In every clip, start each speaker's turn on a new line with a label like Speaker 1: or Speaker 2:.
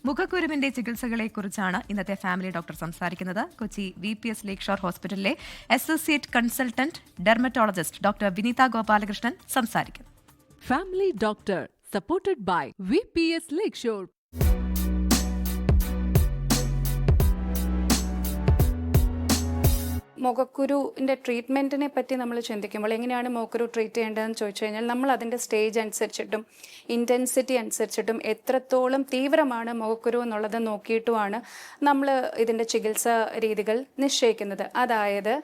Speaker 1: മുഖക്കുരുവിന്റെ ചികിത്സകളെക്കുറിച്ചാണ് ഇന്നത്തെ family doctor സംസാരിക്കുന്നത്. Kochi VPS Lakeshore ഹോസ്പിറ്റലിലെ associate consultant dermatologist doctor Vineetha Gopalakrishnan സംസാരിക്കുന്നു.
Speaker 2: Family doctor supported by VPS Lakeshore.
Speaker 3: മുഖക്കുരുവിൻ്റെ ട്രീറ്റ്മെൻറ്റിനെ പറ്റി നമ്മൾ ചിന്തിക്കുമ്പോൾ എങ്ങനെയാണ് മുഖക്കുരു ട്രീറ്റ് ചെയ്യേണ്ടതെന്ന് ചോദിച്ചു കഴിഞ്ഞാൽ നമ്മൾ അതിൻ്റെ സ്റ്റേജ് അനുസരിച്ചിട്ടും ഇൻറ്റൻസിറ്റി അനുസരിച്ചിട്ടും എത്രത്തോളം തീവ്രമാണ് മുഖക്കുരു എന്നുള്ളത് നോക്കിയിട്ടുമാണ് നമ്മൾ ഇതിൻ്റെ ചികിത്സാ രീതികൾ നിശ്ചയിക്കുന്നത്. അതായത്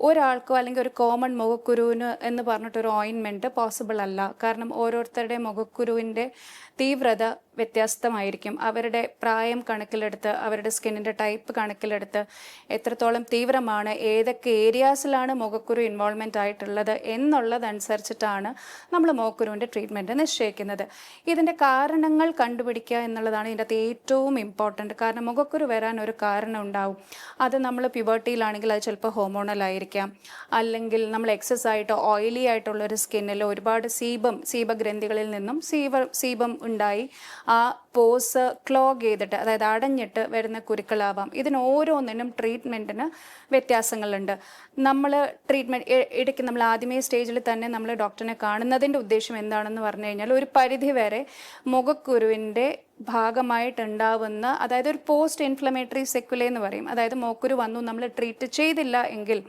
Speaker 3: ഒരാൾക്കോ അല്ലെങ്കിൽ ഒരു കോമൺ മുഖക്കുരുവിന് എന്ന് പറഞ്ഞിട്ടൊരു ഓയിൻമെൻറ്റ് പോസിബിൾ അല്ല. കാരണം ഓരോരുത്തരുടെ മുഖക്കുരുവിൻ്റെ തീവ്രത വ്യത്യസ്തമായിരിക്കും. അവരുടെ പ്രായം കണക്കിലെടുത്ത്, അവരുടെ സ്കിന്നിൻ്റെ ടൈപ്പ് കണക്കിലെടുത്ത് എത്രത്തോളം തീവ്രമാണ്, ഏതൊക്കെ ഏരിയാസിലാണ് മുഖക്കുരു ഇൻവോൾവ്മെൻ്റ് ആയിട്ടുള്ളത് എന്നുള്ളതനുസരിച്ചിട്ടാണ് നമ്മൾ മുഖക്കുരുവിൻ്റെ ട്രീറ്റ്മെൻറ്റ് നിശ്ചയിക്കുന്നത്. ഇതിൻ്റെ കാരണങ്ങൾ കണ്ടുപിടിക്കുക എന്നുള്ളതാണ് ഇതിൻ്റെ അകത്ത് ഏറ്റവും ഇമ്പോർട്ടൻറ്റ്. കാരണം മുഖക്കുരു വരാൻ ഒരു കാരണം ഉണ്ടാവും. അത് നമ്മൾ പ്യൂബർട്ടിയിലാണെങ്കിൽ അത് ചിലപ്പോൾ ഹോർമോണലായിരിക്കും, അല്ലെങ്കിൽ നമ്മൾ എക്സസ് ആയിട്ട് ഓയിലി ആയിട്ടുള്ളൊരു സ്കിന്നിൽ ഒരുപാട് സീബഗ്രന്ഥികളിൽ നിന്നും സീബം ഉണ്ടായി ആ പോസ് ക്ലോഗ് ചെയ്തിട്ട്, അതായത് അടഞ്ഞിട്ട് വരുന്ന കുരുക്കളാവാം. ഇതിന് ഓരോന്നിനും ട്രീറ്റ്മെൻറ്റിന് വ്യത്യാസങ്ങളുണ്ട്. നമ്മൾ ട്രീറ്റ്മെൻറ്റ് ഇടയ്ക്ക് നമ്മൾ ആദ്യമേ സ്റ്റേജിൽ തന്നെ നമ്മൾ ഡോക്ടറിനെ കാണുന്നതിൻ്റെ ഉദ്ദേശം എന്താണെന്ന് പറഞ്ഞു കഴിഞ്ഞാൽ ഒരു പരിധി വരെ മുഖക്കുരുവിൻ്റെ ഭാഗമായിട്ടുണ്ടാവുന്ന, അതായത് ഒരു പോസ്റ്റ് ഇൻഫ്ലമേറ്ററി സെക്യുല എന്ന് പറയും. അതായത് മുഖക്കുരു വന്നു നമ്മൾ ട്രീറ്റ് ചെയ്തില്ല എങ്കിൽ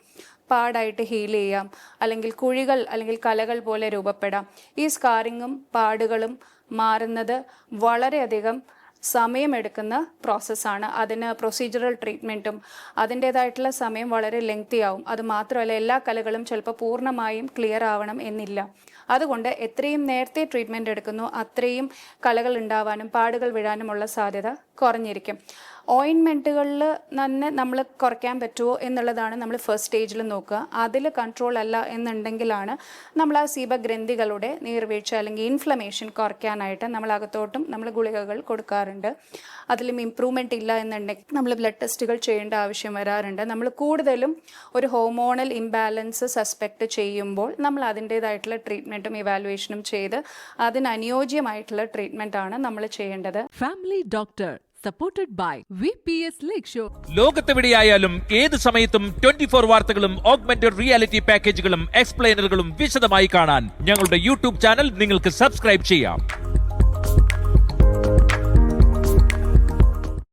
Speaker 3: പാടായിട്ട് ഹീൽ ചെയ്യാം, അല്ലെങ്കിൽ കുഴികൾ അല്ലെങ്കിൽ കലകൾ പോലെ രൂപപ്പെടാം. ഈ സ്കാറിങ്ങും പാടുകളും മാറുന്നത് വളരെയധികം സമയമെടുക്കുന്ന പ്രോസസ്സാണ്. അതിന് പ്രൊസീജറൽ ട്രീറ്റ്മെൻറ്റും അതിൻ്റേതായിട്ടുള്ള സമയം വളരെ ലെങ്തി ആവും. അത് മാത്രമല്ല എല്ലാ കലകളും ചിലപ്പോൾ പൂർണ്ണമായും ക്ലിയർ ആവണം എന്നില്ല. അതുകൊണ്ട് എത്രയും നേരത്തെ ട്രീറ്റ്മെൻറ്റ് എടുക്കുന്നു അത്രയും കലകൾ ഉണ്ടാവാനും പാടുകൾ വീഴാനുമുള്ള സാധ്യത കുറഞ്ഞിരിക്കും. ഓയിൻമെൻറ്റുകളിൽ തന്നെ നമ്മൾ കുറയ്ക്കാൻ പറ്റുമോ എന്നുള്ളതാണ് നമ്മൾ ഫസ്റ്റ് സ്റ്റേജിൽ നോക്കുക. അതിൽ കൺട്രോൾ അല്ല എന്നുണ്ടെങ്കിലാണ് നമ്മൾ ആ സീബഗ്രന്ഥികളുടെ നീർവീഴ്ച അല്ലെങ്കിൽ ഇൻഫ്ലമേഷൻ കുറയ്ക്കാനായിട്ട് നമ്മൾ അകത്തോട്ടും നമ്മൾ ഗുളികകൾ കൊടുക്കാറുണ്ട്. അതിലും ഇമ്പ്രൂവ്മെൻറ്റ് ഇല്ല എന്നുണ്ടെങ്കിൽ നമ്മൾ ബ്ലഡ് ടെസ്റ്റുകൾ ചെയ്യേണ്ട ആവശ്യം വരാറുണ്ട്. നമ്മൾ കൂടുതലും ഒരു ഹോർമോണൽ ഇംബാലൻസ് സസ്പെക്റ്റ് ചെയ്യുമ്പോൾ നമ്മൾ അതിൻ്റേതായിട്ടുള്ള ട്രീറ്റ്മെൻറ്റും ഇവാലുവേഷനും ചെയ്ത് അതിനനുയോജ്യമായിട്ടുള്ള ട്രീറ്റ്മെൻറ്റാണ് നമ്മൾ ചെയ്യേണ്ടത്.
Speaker 2: Family doctor supported by VPS Lakeshore.
Speaker 4: ലോകത്തെവിടെയായാലും ഏത് സമയത്തും 24 വാർത്തകളും ഓഗ്മെന്റഡ് റിയാലിറ്റി പാക്കേജുകളും എക്സ്പ്ലെയിനറുകളും വിശദമായി കാണാൻ ഞങ്ങളുടെ YouTube ചാനൽ നിങ്ങൾക്ക് സബ്സ്ക്രൈബ് ചെയ്യാം.